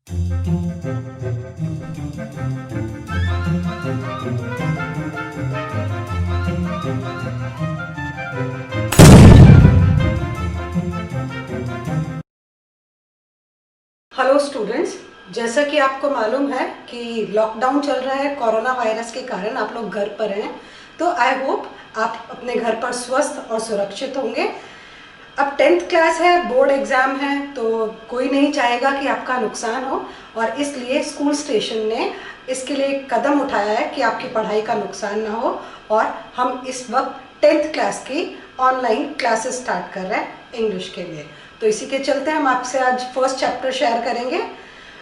Hello students, जैसा कि आपको मालूम है कि लॉकडाउन चल रहा है कोरोना वायरस के कारण। आप लोग घर पर हैं, तो आई होप आप अपने घर पर स्वस्थ और सुरक्षित होंगे। अब 10th क्लास है, बोर्ड एग्ज़ाम है, तो कोई नहीं चाहेगा कि आपका नुकसान हो, और इसलिए स्कूल स्टेशन ने इसके लिए एक कदम उठाया है कि आपकी पढ़ाई का नुकसान ना हो। और हम इस वक्त 10th क्लास की ऑनलाइन क्लासेस स्टार्ट कर रहे हैं इंग्लिश के लिए। तो इसी के चलते हम आपसे आज फर्स्ट चैप्टर शेयर करेंगे।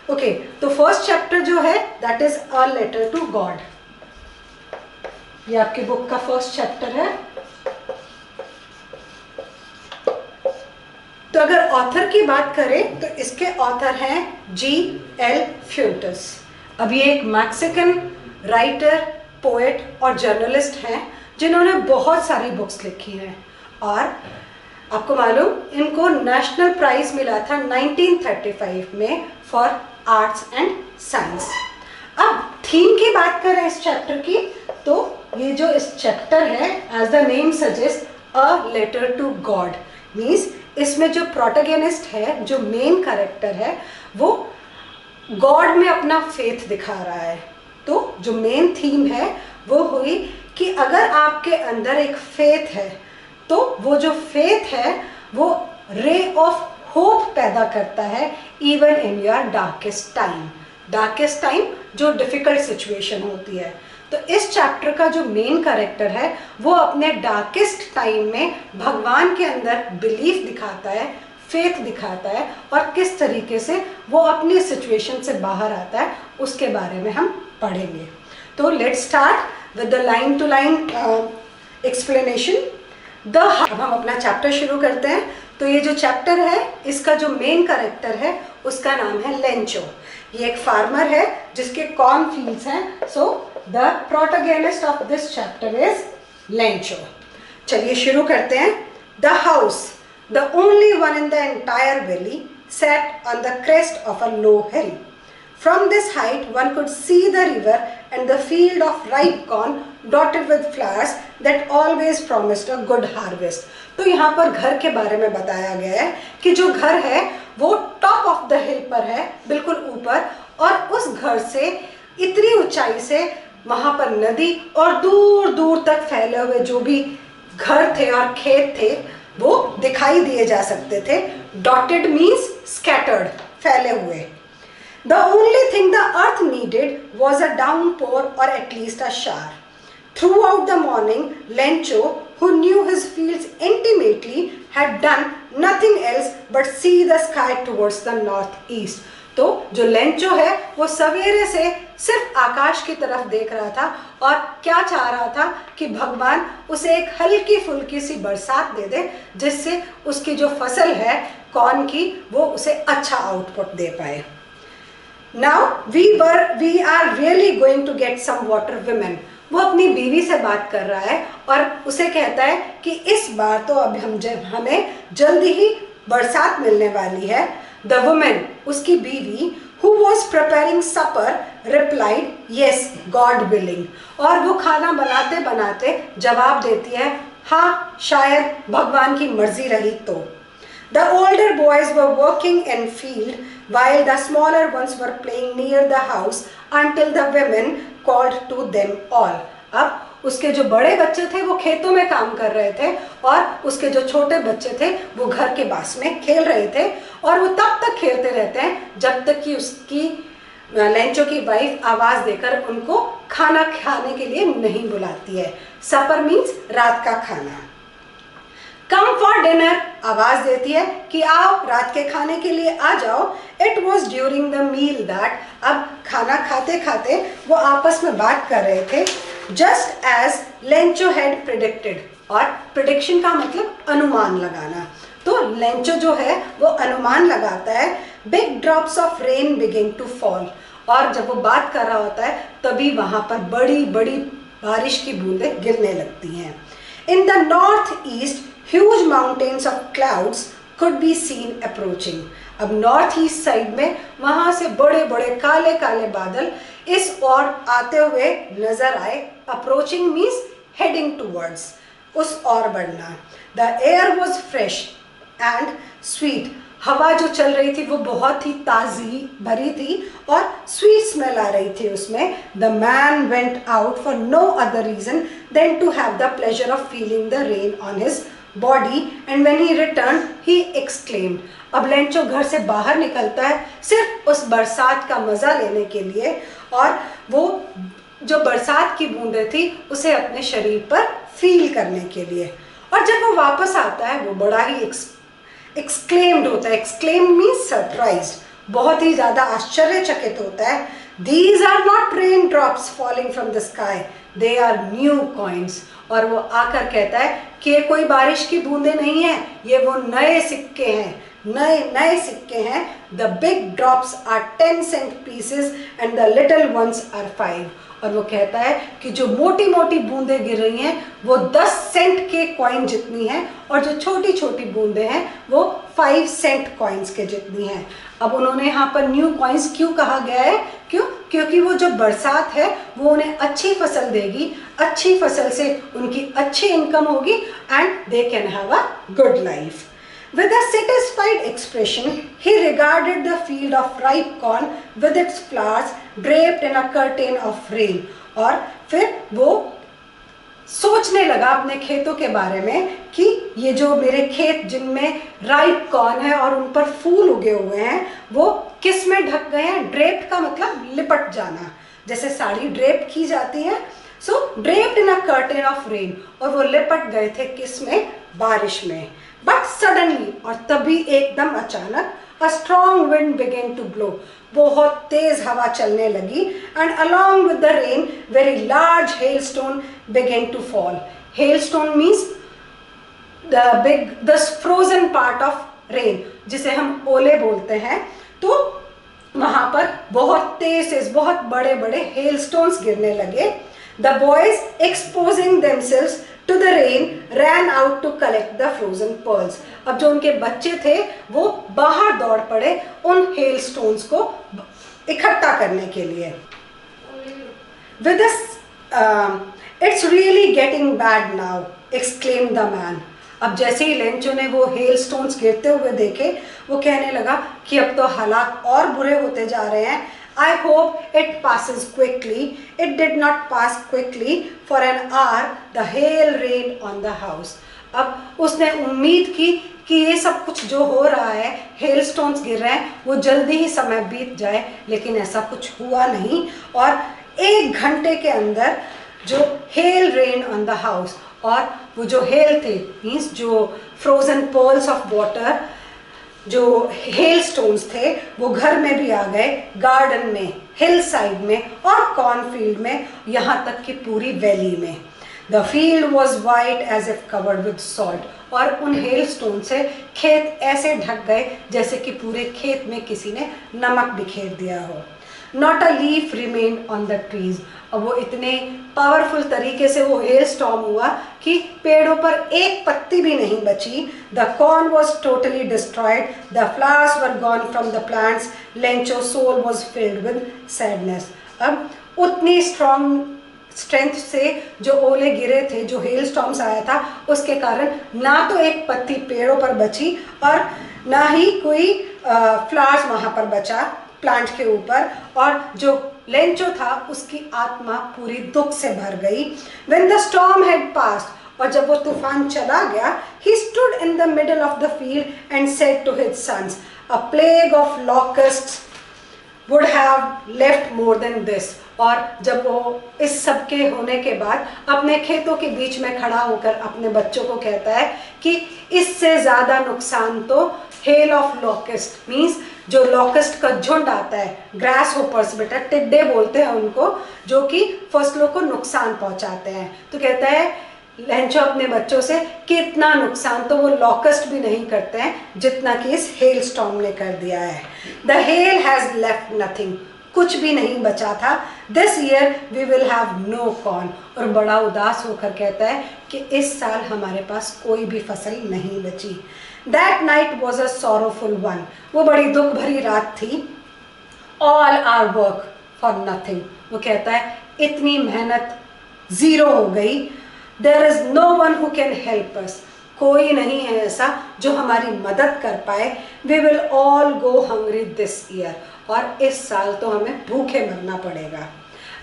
ओके, तो फर्स्ट चैप्टर जो है that is a letter to God. ये आपकी बुक का फर्स्ट चैप्टर है। तो अगर ऑथर की बात करें तो इसके ऑथर हैं G.L. फ्यूंटस। अब ये एक मैक्सिकन राइटर, पोएट और जर्नलिस्ट हैं जिन्होंने बहुत सारी बुक्स लिखी हैं। और आपको मालूम, इनको नेशनल प्राइज मिला था 1935 में फॉर आर्ट्स एंड साइंस। अब थीम की बात करें इस चैप्टर की, तो ये जो इस चैप्टर है, as the name suggest, a letter to God, means इसमें जो प्रोटैगनिस्ट है, जो मेन कैरेक्टर है, वो गॉड में अपना फेथ दिखा रहा है। तो जो मेन थीम है वो हुई कि अगर आपके अंदर एक फेथ है, तो वो जो फेथ है वो रे ऑफ होप पैदा करता है even in your darkest time. Darkest time जो डिफिकल्ट सिचुएशन होती है। तो इस चैप्टर का जो मेन कैरेक्टर है वो अपने डार्केस्ट टाइम में भगवान के अंदर बिलीफ दिखाता है, फेथ दिखाता है, और किस तरीके से वो अपनी सिचुएशन से बाहर आता है उसके बारे में हम पढ़ेंगे। तो let's start with the line to line explanation. अब हम अपना चैप्टर शुरू करते हैं। तो ये जो चैप्टर है, इसका जो मेन कैरेक्टर है उसका नाम है लेंचो। ये एक फार्मर है जिसके कॉर्न फील्ड्स हैं। So the protagonist of this chapter is Lencho. चलिए शुरू करते हैं। The house, the only one in the entire valley, sat on the crest of a low hill. From this height one could see the river and the field of ripe corn dotted with flowers that always promised a good harvest. तो यहाँ पर घर के बारे में बताया गया है कि जो घर है वो टॉप ऑफ द हिल पर है, बिल्कुल ऊपर, और उस घर से इतनी ऊंचाई से वहाँ पर नदी और दूर दूर तक फैले हुए जो भी घर थे और खेत थे वो दिखाई दिए जा सकते थे। डॉटेड मीन्स स्कैटर्ड, फैले हुए। The only thing the earth needed was a downpour or at least a shower. Throughout the morning, Lencho, who knew his fields intimately, had done nothing else but see the sky towards the northeast. तो जो Lencho है वो सवेरे से सिर्फ आकाश की तरफ देख रहा था और क्या चाह रहा था कि भगवान उसे एक हल्की फुल्की सी बरसात दे दे, जिससे उसकी जो फसल है कॉर्न की वो उसे अच्छा आउटपुट दे पाए। Now we are really going to get some water, women. वो अपनी बीवी से बात कर रहा है और उसे कहता है कि इस बार तो अब हमें जल्दी ही बरसात मिलने वाली है। The woman, उसकी बीवी, who was preparing supper, replied, yes, God willing. और वो खाना बनाते बनाते जवाब देती है, हाँ, शायद भगवान की मर्जी रही तो। The older boys were working in field while the smaller ones were playing near the house until the women called to them all. अब उसके जो बड़े बच्चे थे वो खेतों में काम कर रहे थे और उसके जो छोटे बच्चे थे वो घर के पास में खेल रहे थे, और वो तब तक खेलते रहते हैं जब तक कि उसकी लेंचो की वाइफ आवाज़ देकर उनको खाना खाने के लिए नहीं बुलाती है। सपर मीन्स रात का खाना। कम फॉर डिनर, आवाज देती है कि आओ रात के खाने के लिए आ जाओ। It was during the meal that, अब खाना खाते खाते वो आपस में बात कर रहे थे। Just as Lencho had predicted, और प्रिडिक्शन का मतलब अनुमान लगाना। तो लेंचो जो है वो अनुमान लगाता है। Big drops of rain begin to fall, और जब वो बात कर रहा होता है तभी वहाँ पर बड़ी बड़ी बारिश की बूंदें गिरने लगती हैं। In the north east huge mountains of clouds could be seen approaching. अब नॉर्थ ईस्ट साइड में वहाँ से बड़े बड़े काले काले बादल इस ओर आते हुए नजर आए। अप्रोचिंग मीन्स हेडिंग टूवर्ड्स, उस ओर बढ़ना। The air was fresh and sweet, हवा जो चल रही थी वो बहुत ही ताज़गी भरी थी और स्वीट स्मेल आ रही थी उसमें। The man went out for no other reason than to have the pleasure of feeling the rain on his body and when he return he exclaimed. अब लेंचो घर से बाहर निकलता है सिर्फ उस बरसात का मज़ा लेने के लिए, और वो जो बरसात की बूंदें थी उसे अपने शरीर पर फील करने के लिए। और जब वो वापस आता है वो बड़ा ही एक्सक्लेम्ड होता है। एक्सक्लेम्ड मीन्स सरप्राइज्ड, बहुत ही ज़्यादा आश्चर्यचकित होता है। These are not rain drops falling from the sky, they are new coins. और वो आकर कहता है कि ये कोई बारिश की बूंदें नहीं है, ये वो नए सिक्के हैं, नए सिक्के हैं। The big drops are 10 cent pieces and the little ones are 5। और वो कहता है कि जो मोटी मोटी बूंदें गिर रही हैं वो 10 सेंट के कॉइन जितनी हैं, और जो छोटी छोटी बूंदें हैं वो 5 सेंट कॉइन्स के जितनी हैं। अब उन्होंने यहाँ पर न्यू कॉइन्स क्यों कहा गया है? क्योंकि वो जो बरसात है वो उन्हें अच्छी फसल देगी, अच्छी फसल से उनकी अच्छी इनकम होगी and they can have a good life. With a satisfied expression, he regarded the field of ripe corn with its flowers draped in a curtain of rain. और फिर वो सोचने लगा अपने खेतों के बारे में कि ये जो मेरे खेत जिनमें राइप कॉर्न है और उन पर फूल उगे हुए हैं वो किस में ढक गए हैं? ड्रेप्ड का मतलब लिपट जाना, जैसे साड़ी ड्रेप की जाती है। So draped in a curtain of rain, और वो लिपट गए थे किस में? बारिश में। बट सडनली, और तभी एकदम अचानक, a strong wind began to blow, बहुत तेज हवा चलने लगी। And along with the rain very large hailstone began to fall. Hailstone means the frozen part of rain, जिसे हम ओले बोलते हैं। तो वहां पर बहुत तेज बहुत बड़े बड़े हेलस्टोन्स गिरने लगे। The boys exposing themselves to the rain ran out to collect the frozen pearls। अब जो उनके बच्चे थे वो बाहर दौड़ पड़े उन hailstones को इकट्ठा करने के लिए। With this, it's really getting bad now, exclaimed the man। अब जैसे ही लेंचो ने वो hailstones गिरते हुए देखे वो कहने लगा कि अब तो हालात और बुरे होते जा रहे हैं। I hope it passes quickly. It did not pass quickly. For an hour, the hail rained on the house. अब उसने उम्मीद की कि ये सब कुछ जो हो रहा है, hailstones गिर रहे हैं, वो जल्दी ही समय बीत जाए, लेकिन ऐसा कुछ हुआ नहीं। और 1 घंटे के अंदर जो hail rained on the house, और वो जो hail थे मीन्स जो frozen pearls of water, जो हेल स्टोन्स थे वो घर में भी आ गए, गार्डन में, हिल साइड में और कॉर्नफील्ड में, यहाँ तक कि पूरी वैली में। The field was white as if covered with salt. और उन हेल स्टोन से खेत ऐसे ढक गए जैसे कि पूरे खेत में किसी ने नमक बिखेर दिया हो। Not a leaf remain on the trees. अब वो इतने पावरफुल तरीके से वो हेल स्टॉर्म हुआ कि पेड़ों पर एक पत्ती भी नहीं बची। The corn was totally destroyed, the flowers were gone from the plants, Lencho soul was filled with sadness. अब उतनी स्ट्रेंथ से जो ओले गिरे थे, जो हेल स्टॉर्म्स आया था, उसके कारण ना तो एक पत्ती पेड़ों पर बची और ना ही कोई फ्लावर्स वहाँ पर बचा प्लांट के ऊपर, और जो लेंचो था उसकी आत्मा पूरी दुख से भर गई। When the storm had passed, और जब वो तूफान चला गया, he stood in the middle of the field and said to his sons, a plague of locusts would have left more than this। और जब वो इस सब के होने के बाद अपने खेतों के बीच में खड़ा होकर अपने बच्चों को कहता है कि इससे ज़्यादा नुकसान तो हेल ऑफ लॉकस्ट मीन्स जो लॉकस्ट का झुंड आता है, ग्रास होपर्स बेटा, टिड्डे बोलते हैं उनको, जो कि फसलों को नुकसान पहुंचाते हैं। तो कहता है लेंचो अपने बच्चों से कि इतना नुकसान तो वो लॉकस्ट भी नहीं करते हैं जितना कि इस हेल स्टॉर्म ने कर दिया है। The hail has left nothing, कुछ भी नहीं बचा था। This year we will have no corn. और बड़ा उदास होकर कहता है कि इस साल हमारे पास कोई भी फसल नहीं बची। That night was a sorrowful one, वो बड़ी दुख भरी रात थी। All our work for nothing, वो कहता है इतनी मेहनत ज़ीरो हो गई। There is no one who can help us, कोई नहीं है ऐसा जो हमारी मदद कर पाए। We will all go hungry this year, और इस साल तो हमें भूखे मरना पड़ेगा।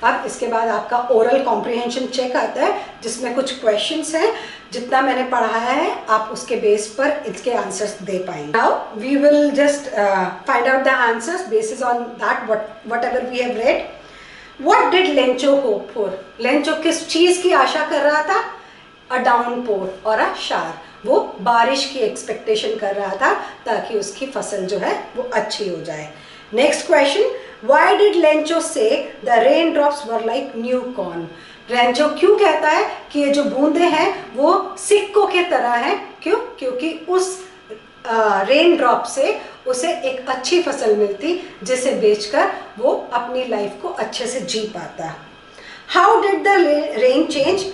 अब इसके बाद आपका ओरल कॉम्प्रिहेंशन चेक आता है जिसमें कुछ क्वेश्चंस हैं, जितना मैंने पढ़ाया है आप उसके बेस पर इसके आंसर्स दे पाएंगे। Now we will just find out the answers basis on that whatever we have read. What did Lencho hope for, Lencho किस चीज़ की आशा कर रहा था? अ डाउनपोर और अ शार, वो बारिश की एक्सपेक्टेशन कर रहा था ताकि उसकी फसल जो है वो अच्छी हो जाए। Next question, why did Lencho say the rain drops were like new corn, Lencho क्यों कहता है कि ये जो बूंदे हैं वो सिक्कों के तरह हैं? क्यों? क्योंकि उस रेन ड्रॉप से उसे एक अच्छी फसल मिलती जिसे बेचकर वो अपनी लाइफ को अच्छे से जी पाता। How did the rain change,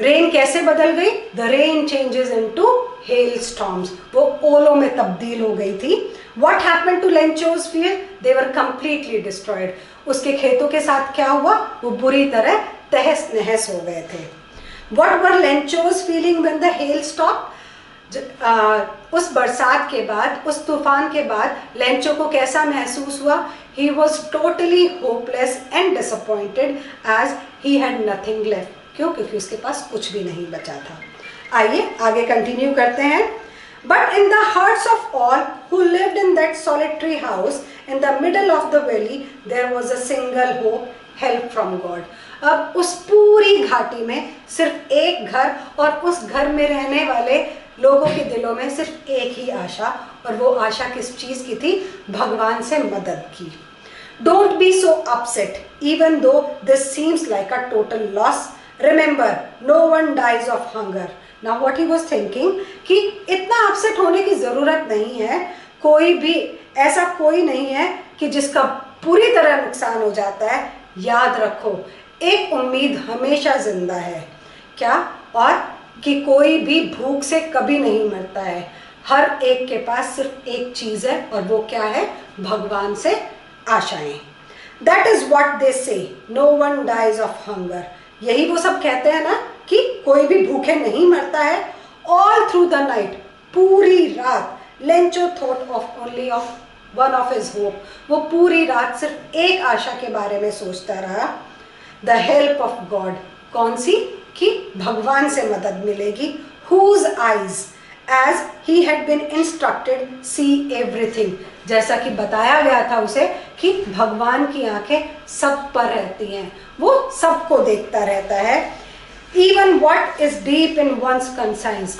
rain कैसे बदल गई? The rain changes into hello storms, वो ओलों में तब्दील हो गई थी। What happened to Lencho's field? They were completely destroyed. उसके खेतों के साथ क्या हुआ? वो बुरी तरह तहस नहस हो गए थे। What were Lencho's feeling when the hail stopped? उस बरसात के बाद, उस तूफान के बाद लेंचो को कैसा महसूस हुआ? He was totally hopeless and disappointed as he had nothing left. क्यों? क्योंकि उसके पास कुछ भी नहीं बचा था। आइए आगे कंटिन्यू करते हैं। But in the hearts of all who lived in that solitary house in the middle of the valley, there was a single hope, help from God. अब उस पूरी घाटी में सिर्फ एक घर, और उस घर में रहने वाले लोगों के दिलों में सिर्फ एक ही आशा, और वो आशा किस चीज़ की थी? भगवान से मदद की। Don't be so upset, even though this seems like a total loss. Remember, no one dies of hunger. Now what he was thinking कि इतना अपसेट होने की ज़रूरत नहीं है, कोई भी ऐसा कोई नहीं है कि जिसका पूरी तरह नुकसान हो जाता है। याद रखो, एक उम्मीद हमेशा जिंदा है। क्या? और कि कोई भी भूख से कभी नहीं मरता है। हर एक के पास सिर्फ एक चीज़ है, और वो क्या है? भगवान से आशाएं। That is what they say, no one dies of hunger. यही वो सब कहते हैं ना कि कोई भी भूखे नहीं मरता है। ऑल थ्रू द नाइट, पूरी रात, Lencho thought of only of one of his hope, वो पूरी रात सिर्फ एक आशा के बारे में सोचता रहा। द हेल्प ऑफ गॉड, कौन सी? कि भगवान से मदद मिलेगी। Whose eyes as he had been instructed see everything, जैसा कि बताया गया था उसे कि भगवान की आंखें सब पर रहती हैं, वो सबको देखता रहता है। Even what is deep in one's conscience,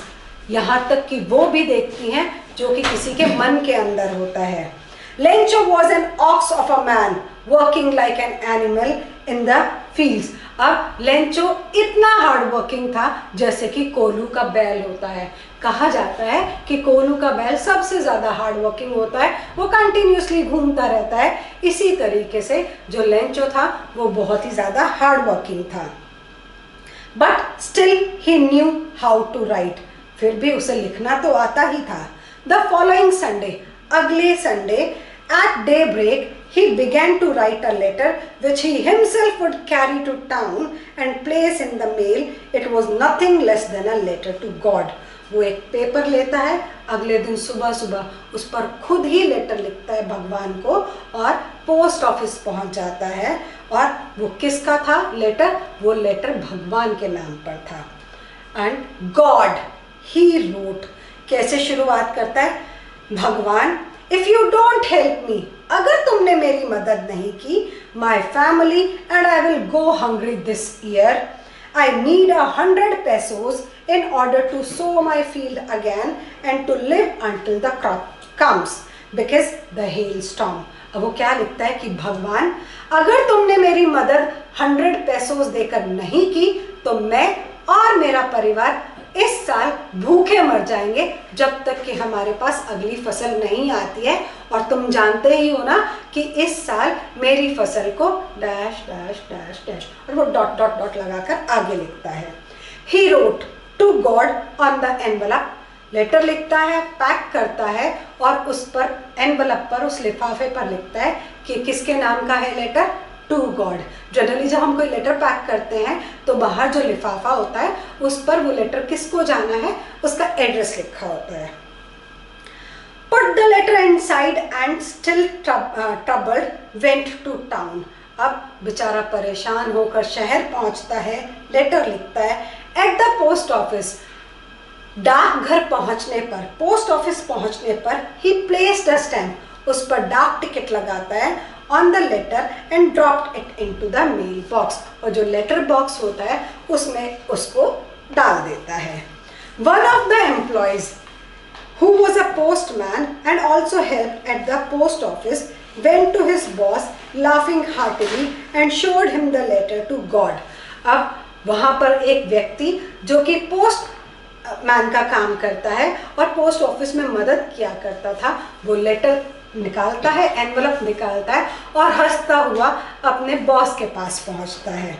यहाँ तक कि वो भी देखती हैं जो कि किसी के मन के अंदर होता है। Lencho was an ox of a man working like an animal in the fields. अब लेंचो इतना हार्ड वर्किंग था जैसे कि कोल्हू का बैल होता है। कहा जाता है कि कोल्हू का बैल सबसे ज़्यादा हार्ड वर्किंग होता है, वो कंटिन्यूसली घूमता रहता है। इसी तरीके से जो लेंचो था वो बहुत ही ज़्यादा हार्ड वर्किंग था। But still he knew how to write, फिर भी उसे लिखना तो आता ही था। द फॉलोइंग संडे, अगले Sunday, at daybreak he began to write a letter which he himself would carry to town and place in the mail. It was nothing less than a letter to God. वो एक paper लेता है, अगले दिन सुबह सुबह उस पर खुद ही लेटर लिखता है भगवान को, और पोस्ट ऑफिस पहुंच जाता है। और वो किसका था लेटर? वो लेटर भगवान के नाम पर था। एंड गॉड ही रोट, कैसे शुरुआत करता है? भगवान, if you don't help me, अगर तुमने मेरी मदद नहीं की, my family and I will go hungry this year. I need 100 pesos in order to sow my field again and to live until the crop comes because the hailstorm. अब वो क्या लिखता है कि भगवान, अगर तुमने मेरी मदद 100 पेसोस देकर नहीं की तो मैं और मेरा परिवार इस साल भूखे मर जाएंगे जब तक कि हमारे पास अगली फसल नहीं आती है। और तुम जानते ही हो ना कि इस साल मेरी फसल को डैश डैश डैश डैश, और वो डॉट डॉट डॉट लगाकर आगे लिखता है। He wrote to God on the envelope, letter लिखता है, पैक करता है और उस पर एनवलप पर, उस लिफाफे पर लिखता है कि किसके नाम का है लेटर, टू गॉड। जनरली जब हम कोई लेटर पैक करते हैं तो बाहर जो लिफाफा होता है उस पर वो लेटर किसको जाना है उसका एड्रेस लिखा होता है। Put the letter inside and still troubled went to town। अब बेचारा परेशान होकर शहर पहुंचता है, लेटर लिखता है। एट द पोस्ट ऑफिस, डाकघर पहुंचने पर, पोस्ट ऑफिस पहुंचने पर ही प्लेस्ड अ स्टैम्प, उस पर डाक टिकट लगाता है on the letter and dropped it into the mail box, और जो लेटर बॉक्स होता है उसमें उसको डाल देता है। One of the employees who was a postman and also helped at the post office went to his boss laughing heartily and showed him the letter to God। अब वहाँ पर एक व्यक्ति जो कि पोस्ट मैन का काम करता है और पोस्ट ऑफिस में मदद किया करता था, वो लेटर निकालता है, एनवलप निकालता है और हंसता हुआ अपने बॉस के पास पहुँचता है।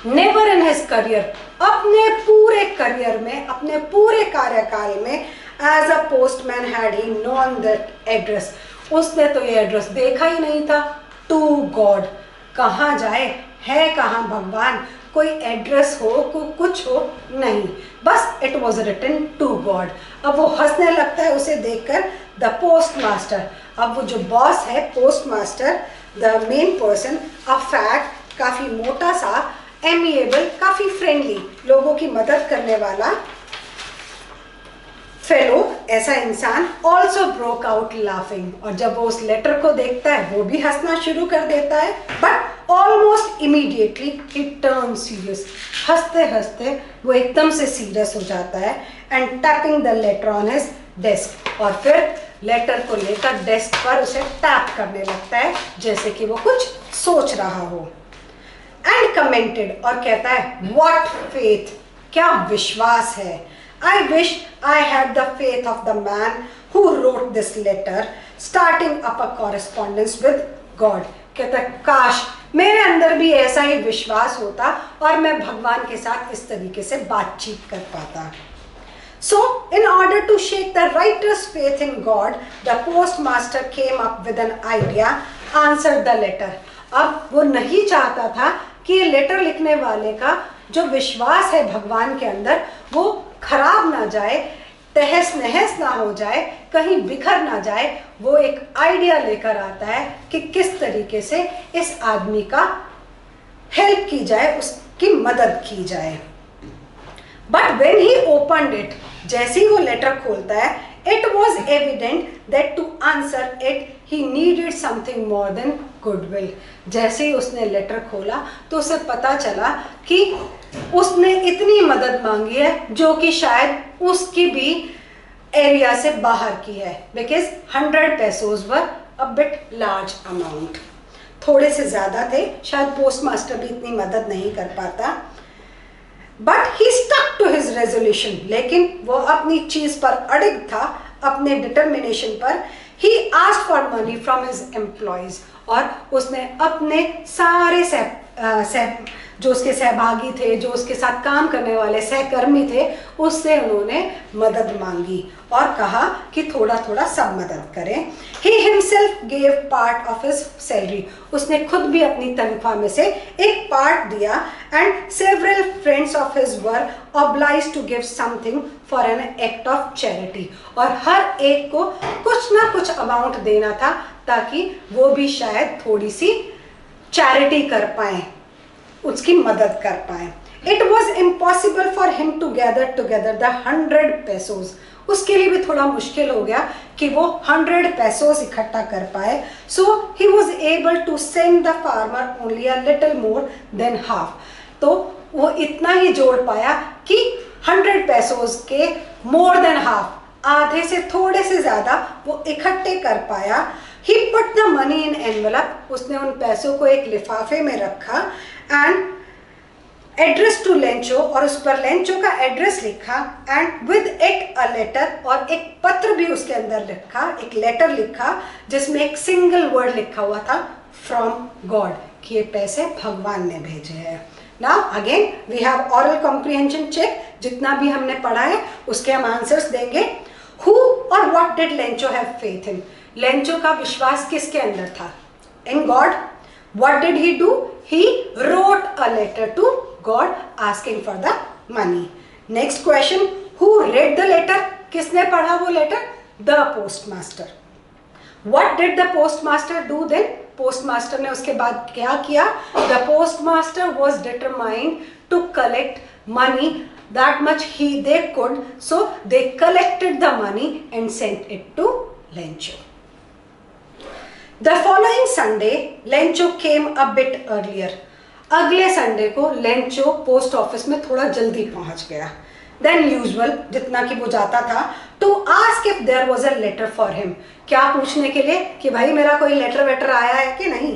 नेवर इन हिज करियर, अपने पूरे करियर में, अपने पूरे कार्यकाल में as a postman had he known that address, उसने तो ये एड्रेस देखा ही नहीं था। टू गॉड, कहाँ जाए, है कहाँ भगवान, कोई एड्रेस हो, कुछ हो नहीं, बस it was written to God. अब वो हंसने लगता है उसे देखकर। द पोस्ट मास्टर, अब वो जो बॉस है, post master, the main person, a fat, काफ़ी मोटा सा, एमिएबल, काफ़ी फ्रेंडली, लोगों की मदद करने वाला फेलो, ऐसा इंसान, ऑल्सो ब्रोक आउट लाफिंग, और जब वो उस लेटर को देखता है वो भी हंसना शुरू कर देता है। But almost immediately he turn serious, हंसते हंसते वो एकदम से सीरियस हो जाता है। And tapping the later on his desk, और फिर लेटर को लेकर डेस्क पर उसे टैप करने लगता है जैसे कि वो कुछ सोच रहा हो। एंड कमेंटेड, और कहता है व्हाट फेथ, क्या विश्वास है। I wish I had the faith of the man who wrote this letter, starting up a correspondence with God। कहता है काश मेरे अंदर भी ऐसा ही विश्वास होता और मैं भगवान के साथ इस तरीके से बातचीत कर पाता। So, in order to shake the writer's faith in God, the postmaster came up with an idea, answered the letter। अब वो नहीं चाहता था कि ये लेटर लिखने वाले का जो विश्वास है भगवान के अंदर वो खराब ना जाए, तहस नहस ना हो जाए, कहीं बिखर ना जाए। वो एक आइडिया लेकर आता है कि किस तरीके से इस आदमी का हेल्प की जाए, उसकी मदद की जाए। But when he opened it, जैसे ही वो लेटर खोलता है, it was evident that to answer it he needed something more than goodwill. जैसे ही उसने लेटर खोला तो उसे पता चला कि उसने इतनी मदद मांगी है जो कि शायद उसकी भी एरिया से बाहर की है, because 100 pesos were a bit large amount, थोड़े से ज़्यादा थे, शायद पोस्ट मास्टर भी इतनी मदद नहीं कर पाता। But he stuck to his resolution, लेकिन वो अपनी चीज़ पर अड़िग था, अपने डिटर्मिनेशन पर। He asked for money from his employees, और उसने अपने सारे जो उसके सहभागी थे, जो उसके साथ काम करने वाले सहकर्मी थे, उससे उन्होंने मदद मांगी और कहा कि थोड़ा थोड़ा सब मदद करें। He himself gave part of his salary, उसने खुद भी अपनी तनख्वाह में से एक पार्ट दिया। And several friends of his were obliged to give something for an act of charity, और हर एक को कुछ ना कुछ अमाउंट देना था ताकि वो भी शायद थोड़ी सी चैरिटी कर पाए, उसकी मदद कर पाए। It was impossible for him to gather together the 100 pesos, उसके लिए भी थोड़ा मुश्किल हो गया कि वो 100 pesos इकट्ठा कर पाए। So he was able to send the farmer only a little more than half, तो वो इतना ही जोड़ पाया कि 100 pesos के मोर देन हाफ, आधे से थोड़े से ज़्यादा वो इकट्ठे कर पाया। He put the money in envelope, उसने उन पैसों को एक लिफाफे में रखा। एंड एड्रेस टू लेंचो, और उस पर लेंचो का एड्रेस लिखा। And with it a letter, और एक पत्र भी उसके अंदर लिखा, एक लेटर लिखा जिसमें एक सिंगल वर्ड लिखा हुआ था फ्रॉम गॉड, कि ये पैसे भगवान ने भेजे हैं। Now again we have oral comprehension check, जितना भी हमने पढ़ा है उसके हम आंसर्स देंगे। हु और what did Lencho have faith in? Lencho का विश्वास किसके अंदर था? In God. What did he do? He wrote a letter to God asking for the money. Next question, who read the letter? किसने पढ़ा वो लेटर? The postmaster. What did the postmaster do then? Postmaster ने उसके बाद क्या किया? The postmaster was determined to collect money that much they could, so they collected the money and sent it to Lencho. The following Sunday, Lencho came a bit earlier. अगले Sunday को Lencho post office में थोड़ा जल्दी पहुंच गया than usual, जितना कि वो जाता था, to ask if there was a letter for him. क्या पूछने के लिए कि भाई मेरा कोई लेटर वेटर आया है कि नहीं।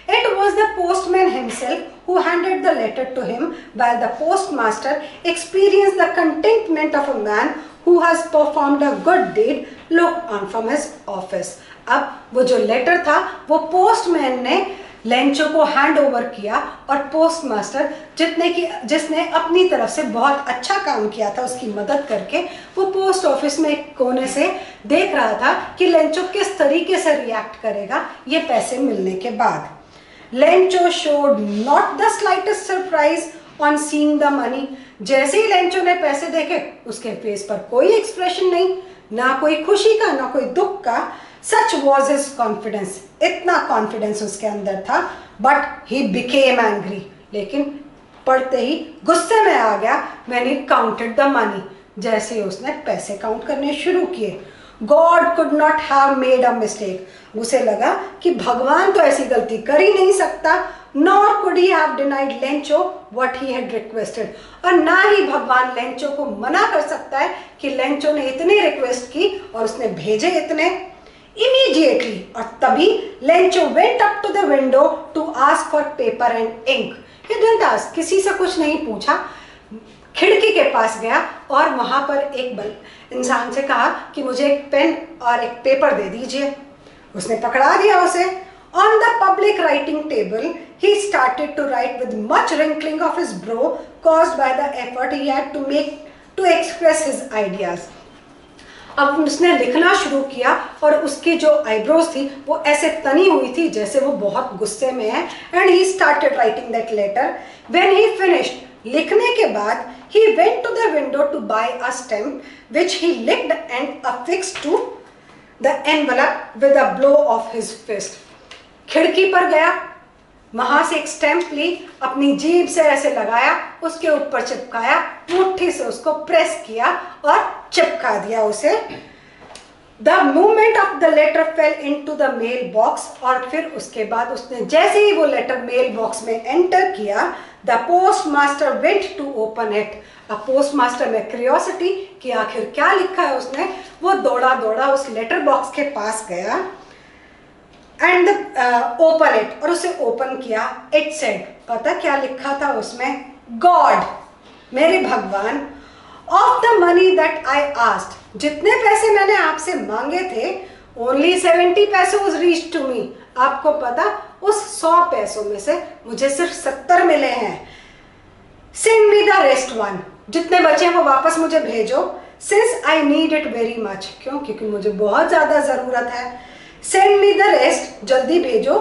It was the postman himself who handed the letter to him, while the postmaster experience the contentment of a man who has performed a good deed look on from his office. अब वो जो letter था वो postman ने Lencho को hand over किया और postmaster जिसने अपनी तरफ से बहुत अच्छा काम किया था उसकी मदद करके, वो पोस्ट ऑफिस में एक कोने से देख रहा था कि लेंचो किस तरीके से रिएक्ट करेगा ये पैसे मिलने के बाद। Lencho showed not the slightest surprise on seeing the money. जैसे ही लेंचो ने पैसे देखे उसके फेस पर कोई एक्सप्रेशन नहीं, ना कोई खुशी का ना कोई दुख का। Such was his confidence, इतना कॉन्फिडेंस उसके अंदर था। बट ही बिकेम एंग्री, लेकिन पढ़ते ही गुस्से में आ गया। when he counted the money, जैसे ही उसने पैसे काउंट करने शुरू किए। God could not have made a mistake, उसे लगा कि भगवान तो ऐसी गलती कर ही नहीं सकता। nor could he have denied Lencho what he had requested, और ना ही भगवान लेंचो को मना कर सकता है कि लेंचो ने इतनी रिक्वेस्ट की और उसने भेजे इतने। Immediately, और तभी Lencho went up to the window to ask for paper and ink. He didn't ask, किसी से कुछ नहीं पूछा, खिड़की के पास गया और वहां पर एक इंसान से कहा कि मुझे एक पेन और एक पेपर दे दीजिए। उसने पकड़ा दिया उसे। On the public writing table, he started to write with much wrinkling of his brow caused by the effort he had to make to express his ideas. अब उसने लिखना शुरू किया और उसकी जो आईब्रोज थी वो ऐसे तनी हुई थी जैसे वो बहुत गुस्से में है। And he started writing that letter. When he finished, लिखने के बाद, he went to the window to buy a stamp which he licked and affixed to the envelope with a blow of his fist. खिड़की पर गया, वहां से एक stamp ली, अपनी जीभ से ऐसे लगाया, उसके ऊपर चिपकाया, मुट्ठी से उसको प्रेस किया और चिपका दिया उसे। The movement of the letter fell into the mail box, और फिर उसके बाद उसने जैसे ही वो लेटर मेल बॉक्स में एंटर किया, the postmaster went to open it. अब पोस्ट मास्टर में क्यूरियोसिटी कि आखिर क्या लिखा है उसने, वो दौड़ा दौड़ा उस लेटर बॉक्स के पास गया एंड ओपन इट, और उसे ओपन किया। इट सेड, पता क्या लिखा था उसमें? गॉड, मेरे भगवान, of the money that I asked, जितने पैसे मैंने आपसे मांगे थे, ओनली 70 पैसे रीच टू मी। आपको पता, उस 100 पैसों में से मुझे सिर्फ 70 मिले हैं। Send me the rest one, जितने बचे वो वापस मुझे भेजो। Since I need it very much, क्यों? क्योंकि मुझे बहुत ज्यादा जरूरत है। सेंड मी द रेस्ट, जल्दी भेजो।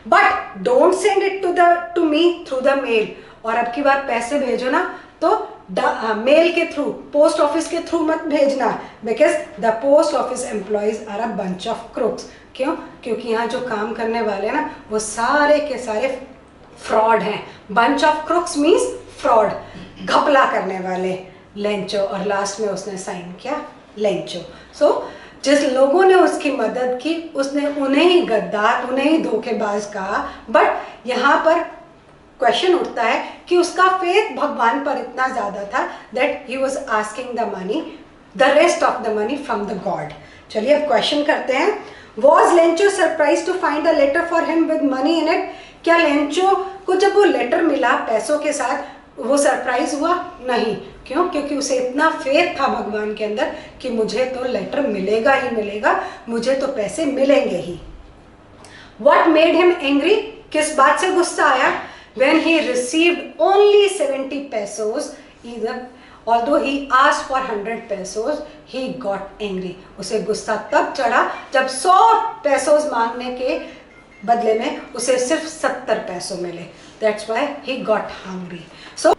But don't send it to me through the mail, और अब की बार पैसे भेजो ना तो मेल के थ्रू, पोस्ट ऑफिस के थ्रू मत भेजना, because the post office employees are a bunch of crooks. क्यों? क्योंकि यहाँ जो काम करने वाले हैं ना वो सारे के सारे फ्रॉड हैं। Bunch of crooks means fraud, घपला करने वाले। लेंचो, और लास्ट में उसने साइन किया लेंचो। सो जिस लोगों ने उसकी मदद की उसने उन्हें ही गद्दार, उन्हें ही धोखेबाज कहा। बट यहाँ पर क्वेश्चन उठता है कि उसका फेथ भगवान पर इतना ज्यादा था that he was asking the money, the rest of the money from the God. चलिए अब क्वेश्चन करते हैं। Was Lencho surprise to find a letter for him with money in it? क्या लेंचो को जब वो लेटर मिला पैसों के साथ वो सरप्राइज हुआ? नहीं। क्यों? क्योंकि उसे इतना फेथ था भगवान के अंदर कि मुझे तो लेटर मिलेगा ही मिलेगा, मुझे तो पैसे मिलेंगे ही। What made him angry? किस बात से गुस्सा आया? when he received only 70 pesos, either although he asked for 100 pesos, he got angry. उसे गुस्सा तब चढ़ा जब 100 pesos मांगने के बदले में उसे सिर्फ 70 पैसों मिले. That's why he got hungry. So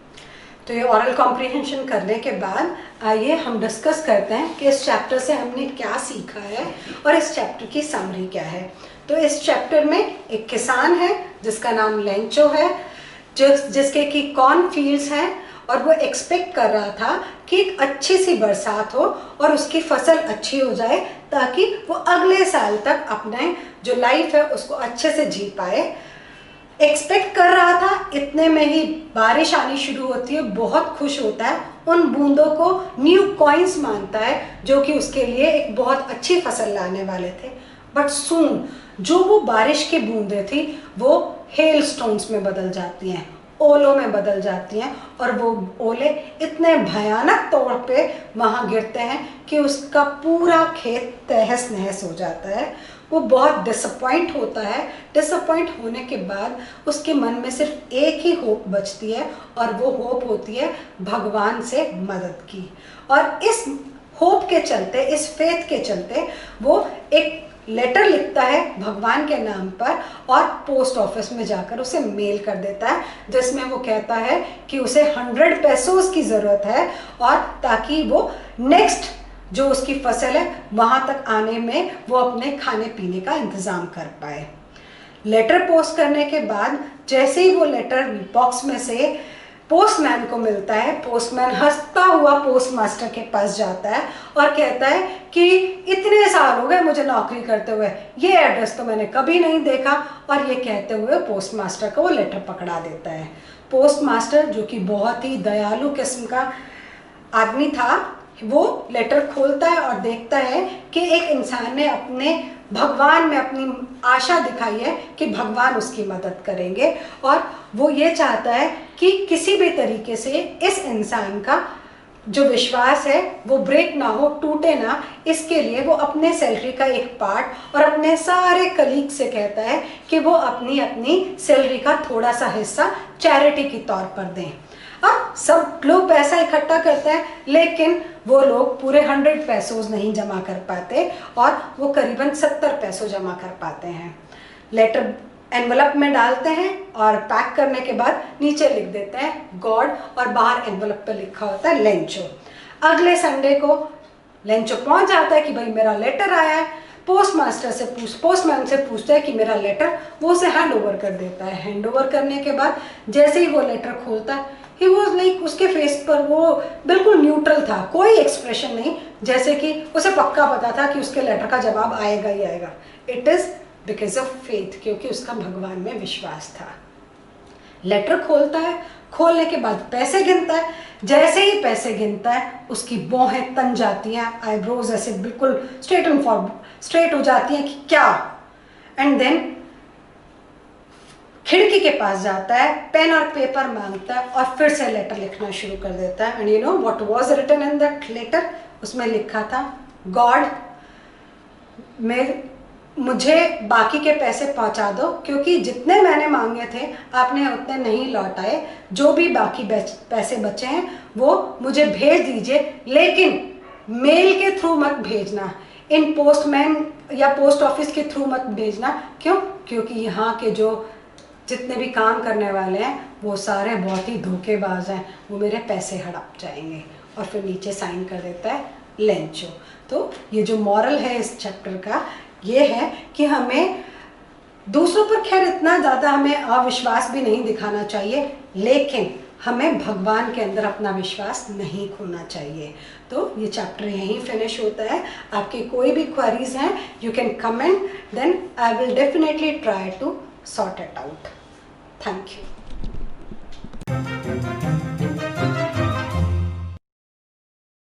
तो ये ऑरल कॉम्प्रिहेंशन करने के बाद आइए हम डिस्कस करते हैं कि इस चैप्टर से हमने क्या सीखा है और इस चैप्टर की समरी क्या है. तो इस चैप्टर में एक किसान है जिसका नाम लेंचो है, जिसके की कॉर्न फील्ड्स हैं और वो एक्सपेक्ट कर रहा था कि एक अच्छी सी बरसात हो और उसकी फसल अच्छी हो जाए ताकि वो अगले साल तक अपने जो लाइफ है उसको अच्छे से जी पाए. एक्सपेक्ट कर रहा था, इतने में ही बारिश आनी शुरू होती है. बहुत खुश होता है, उन बूंदों को न्यू कॉइन्स मानता है जो कि उसके लिए एक बहुत अच्छी फसल लाने वाले थे. बट सून जो वो बारिश की बूंदें थी वो हेल स्टोन्स में बदल जाती हैं, ओलों में बदल जाती हैं और वो ओले इतने भयानक तौर पे वहाँ गिरते हैं कि उसका पूरा खेत तहस नहस हो जाता है. वो बहुत डिसअपॉइंट होता है. डिसअपॉइंट होने के बाद उसके मन में सिर्फ एक ही होप बचती है और वो होप होती है भगवान से मदद की. और इस होप के चलते, इस फेथ के चलते वो एक लेटर लिखता है भगवान के नाम पर और पोस्ट ऑफिस में जाकर उसे मेल कर देता है, जिसमें वो कहता है कि उसे 100 पेसोस की ज़रूरत है और ताकि वो नेक्स्ट जो उसकी फसल है वहाँ तक आने में वो अपने खाने पीने का इंतज़ाम कर पाए. लेटर पोस्ट करने के बाद जैसे ही वो लेटर बॉक्स में से पोस्टमैन को मिलता है, पोस्टमैन हंसता हुआ पोस्टमास्टर के पास जाता है और कहता है कि इतने साल हो गए मुझे नौकरी करते हुए, ये एड्रेस तो मैंने कभी नहीं देखा. और ये कहते हुए पोस्टमास्टर को वो लेटर पकड़ा देता है. पोस्टमास्टर जो कि बहुत ही दयालु किस्म का आदमी था, वो लेटर खोलता है और देखता है कि एक इंसान ने अपने भगवान में अपनी आशा दिखाई है कि भगवान उसकी मदद करेंगे और वो ये चाहता है कि किसी भी तरीके से इस इंसान का जो विश्वास है वो ब्रेक ना हो, टूटे ना. इसके लिए वो अपने सैलरी का एक पार्ट और अपने सारे कलीग से कहता है कि वो अपनी अपनी सैलरी का थोड़ा सा हिस्सा चैरिटी के तौर पर दें. अब सब लोग पैसा इकट्ठा करते हैं लेकिन वो लोग पूरे 100 पेसोस नहीं जमा कर पाते और वो करीबन 70 पैसों जमा कर पाते हैं. लेटर एनवलप में डालते हैं और पैक करने के बाद नीचे लिख देते हैं गॉड और बाहर एनवलप पे लिखा होता है लेंचो. अगले संडे को लेंचो पहुंच जाता है कि भाई मेरा लेटर आया है. पोस्टमैन से पूछता है कि मेरा लेटर, वो उसे हैंड ओवर कर देता है. हैंड ओवर करने के बाद जैसे ही वो लेटर खोलता है ही वॉज लाइक, उसके फेस पर वो बिल्कुल न्यूट्रल था, कोई एक्सप्रेशन नहीं, जैसे कि उसे पक्का पता था कि उसके लेटर का जवाब आएगा ही आएगा. It is because of faith, क्योंकि उसका भगवान में विश्वास था. लेटर खोलता है, खोलने के बाद पैसे गिनता है. जैसे ही पैसे गिनता है उसकी भौहें तन जाती हैं, आईब्रोज ऐसे बिल्कुल स्ट्रेट हो जाती हैं कि क्या. एंड देन खिड़की के पास जाता है, पेन और पेपर मांगता है और फिर से लेटर लिखना शुरू कर देता है. And you know what was written in that letter? उसमें लिखा था गॉड मुझे बाकी के पैसे पहुंचा दो, क्योंकि जितने मैंने मांगे थे आपने उतने नहीं लौटाए. जो भी बाकी पैसे बचे हैं वो मुझे भेज दीजिए, लेकिन मेल के थ्रू मत भेजना, इन पोस्टमैन या पोस्ट ऑफिस के थ्रू मत भेजना. क्यों? क्योंकि यहाँ के जो जितने भी काम करने वाले हैं वो सारे बहुत ही धोखेबाज हैं, वो मेरे पैसे हड़प जाएंगे. और फिर नीचे साइन कर देता है लेंचो. तो ये जो मॉरल है इस चैप्टर का ये है कि हमें दूसरों पर खैर इतना ज़्यादा हमें अविश्वास भी नहीं दिखाना चाहिए, लेकिन हमें भगवान के अंदर अपना विश्वास नहीं खोना चाहिए. तो ये चैप्टर यहीं फिनिश होता है. आपकी कोई भी क्वेरीज हैं you can comment, then I will definitely try to sort it out. Thank you.